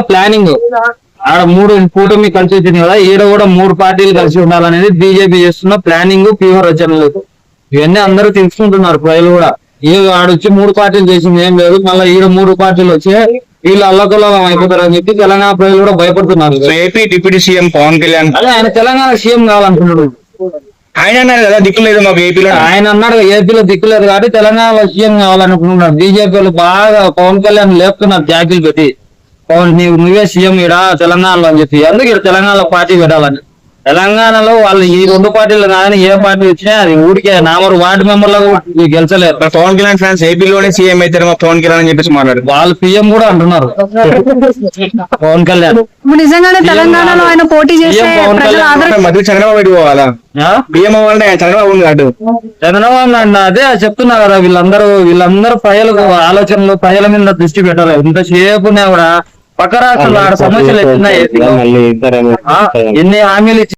Planning ఆడ 3 కూటమి కలిసి వచ్చింది కదా, ఈడ కూడా 3 పార్టీలు కలిసి ఉండాలనేది బీజేపీ చేస్తున్న ప్లానింగ్, వ్యూహ రచనలు. ఇవన్నీ అందరూ తెలుసుకుంటున్నారు ప్రజలు కూడా. ఆడొచ్చి 3 పార్టీలు చేసింది ఏం లేదు, మళ్ళీ ఈడ 3 పార్టీలు వచ్చి వీళ్ళు అల్లకల్లోలం అయిపోతారు అని చెప్పి తెలంగాణ ప్రజలు కూడా భయపడుతున్నారు. AP deputy CM Pawan Kalyan అదే ఆయన తెలంగాణ సీఎం కావాలనుకుంటున్నాడు. ఆయన అన్నారు కదా దిక్కులేదు మాకు ఏపీలో. ఆయన అన్నాడు ఏపీలో దిక్కులేదు కాబట్టి తెలంగాణలో సీఎం కావాలనుకుంటున్నాడు. బీజేపీలు బాగా పవన్ కళ్యాణ్ లేపుతున్నారు జాకీలు పెట్టి, పవన్ నువ్వే సీఎం ఈడ తెలంగాణలో అని చెప్పి. అందుకు ఇక్కడ తెలంగాణలో పార్టీ పెట్టాలని. తెలంగాణలో వాళ్ళు ఈ 2 పార్టీలు కానీ ఏ పార్టీ వచ్చినా అది ఊరికే నామరు వార్డు మెంబర్లకు గెలిచలేరు. పవన్ కళ్యాణ్ ఫ్యాన్స్ ఏపీలోనే సీఎం అవుతారు మా పవన్ కళ్యాణ్ అని చెప్పేసి మాట్లాడారు. వాళ్ళు పీఎం కూడా అంటున్నారు పవన్ కళ్యాణ్. నిజంగానే తెలంగాణలో ఆయన పోటీ చేస్తే మధ్య చంద్రబాబు పెట్టి పోవాలా? పీఎం అవ్వాలంటే చంద్రబాబు కాదు, చంద్రబాబు నాయుడు. అదే చెప్తున్నా కదా, వీళ్ళందరూ ప్రజలకు ఆలోచనలు, ప్రజల మీద దృష్టి పెట్టాలి. ఇంతసేపు కూడా పక్క రాష్ట్రాలు ఆడ సమస్యలు ఎన్ని హామీలు